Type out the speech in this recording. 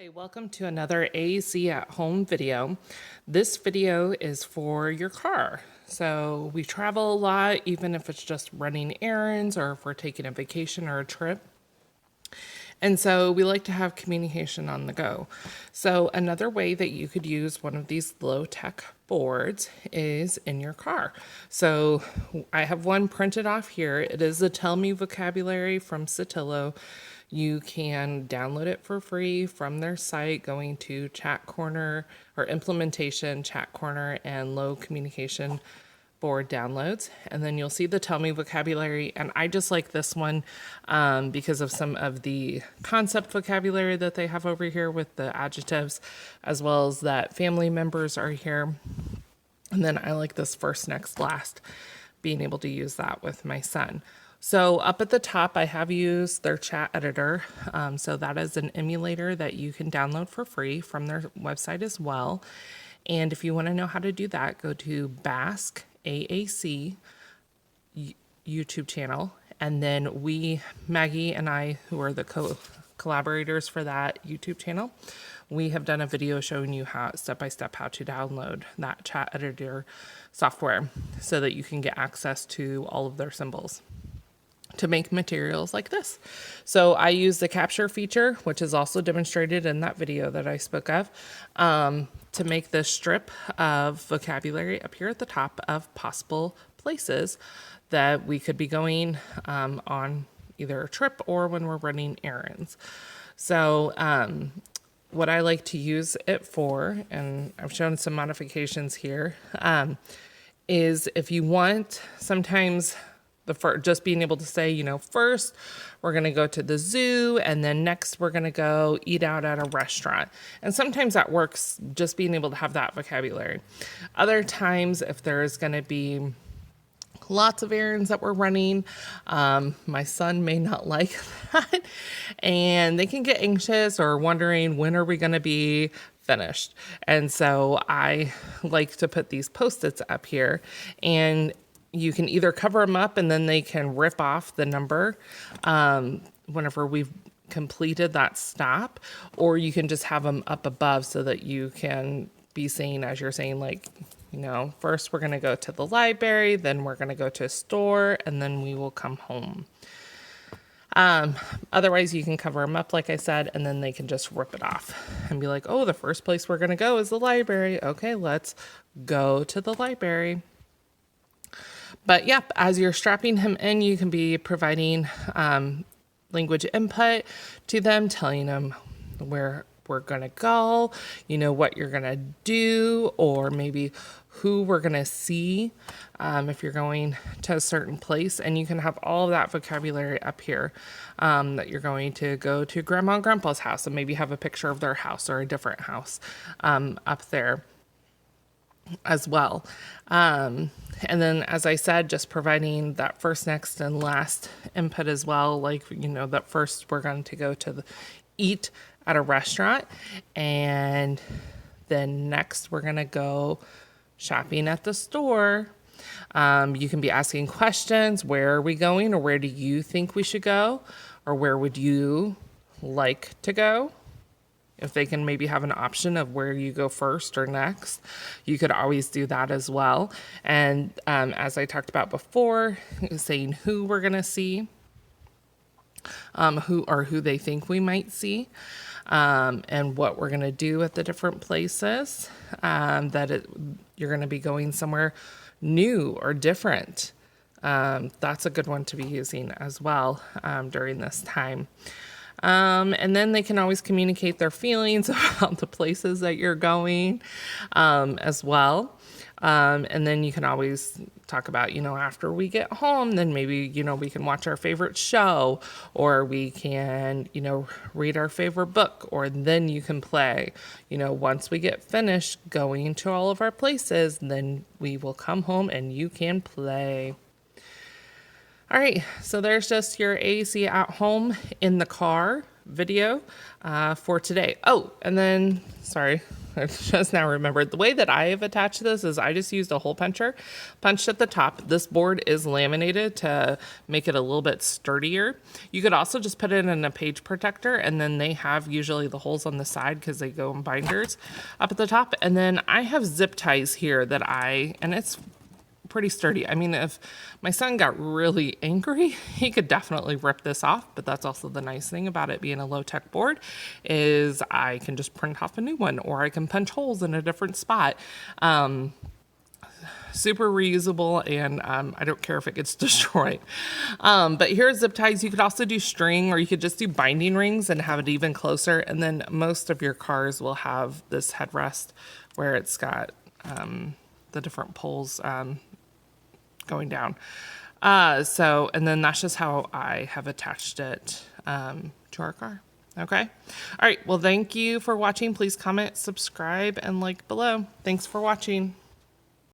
Hi, welcome to another AAC at home video. This video is for your car. So we travel a lot, even if it's just running errands or if we're taking a vacation or a trip. And so we like to have communication on the go. So another way that you could use one of these low-tech boards is in your car. So I have one printed off here. It is the Tell Me vocabulary from Saltillo. You can download it for free from their site, going to Chat Corner or Implementation, Chat Corner, and Low Communication Board downloads. And then you'll see the Tell Me vocabulary. And I just like this one because of some of the concept vocabulary that they have over here with the adjectives, as well as that family members are here. And then I like this first, next, last, being able to use that with my son. So up at the top, I have used their chat editor. So that is an emulator that you can download for free from their website as well. And if you want to know how to do that, go to Basque AAC YouTube channel. And then Maggie and I, who are the collaborators for that YouTube channel, we have done a video showing you how step-by-step how to download that chat editor software so that you can get access to all of their symbols to make materials like this. So I use the capture feature, which is also demonstrated in that video that I spoke of, to make this strip of vocabulary appear at the top of possible places that we could be going on either a trip or when we're running errands. So what I like to use it for, and I've shown some modifications here, is if you want sometimes just being able to say, first we're going to go to the zoo and then next we're going to go eat out at a restaurant. And sometimes that works, just being able to have that vocabulary. Other times, if there's going to be lots of errands that we're running, my son may not like that and they can get anxious or wondering, when are we going to be finished? And so I like to put these Post-its up here, and you can either cover them up and then they can rip off the number whenever we've completed that stop, or you can just have them up above so that you can be saying, as you're saying, like, first we're going to go to the library, then we're going to go to a store, and then we will come home. Otherwise, you can cover them up, like I said, and then they can just rip it off and be like, oh, the first place we're going to go is the library. Okay, let's go to the library. But yep, as you're strapping him in, you can be providing language input to them, telling them where we're going to go, what you're going to do, or maybe who we're going to see if you're going to a certain place. And you can have all of that vocabulary up here, that you're going to go to Grandma and Grandpa's house and maybe have a picture of their house or a different house up there as well. And then, as I said, just providing that first, next, and last input as well. Like, that first we're going to go to eat at a restaurant, and then next we're going to go shopping at the store. You can be asking questions. Where are we going, or where do you think we should go, or where would you like to go? If they can maybe have an option of where you go first or next, you could always do that as well. And as I talked about before, saying who we're going to see, who they think we might see, and what we're going to do at the different places, you're going to be going somewhere new or different. That's a good one to be using as well during this time. And then they can always communicate their feelings about the places that you're going as well. And then you can always talk about, after we get home, then maybe, we can watch our favorite show, or we can, read our favorite book, or then you can play. Once we get finished going to all of our places, then we will come home and you can play. All right, so there's just your AAC at home in the car video for today. Oh, and then, sorry, I just now remembered. The way that I have attached this is I just used a hole puncher, punched at the top. This board is laminated to make it a little bit sturdier. You could also just put it in a page protector, and then they have usually the holes on the side because they go in binders up at the top. And then I have zip ties here and it's pretty sturdy. I mean, if my son got really angry, he could definitely rip this off, but that's also the nice thing about it being a low-tech board is I can just print off a new one, or I can punch holes in a different spot. Super reusable, and I don't care if it gets destroyed. But here's zip ties. You could also do string, or you could just do binding rings and have it even closer. And then most of your cars will have this headrest where it's got the different poles going down. And then that's just how I have attached it to our car. Okay. All right. Well, thank you for watching. Please comment, subscribe, and like below. Thanks for watching.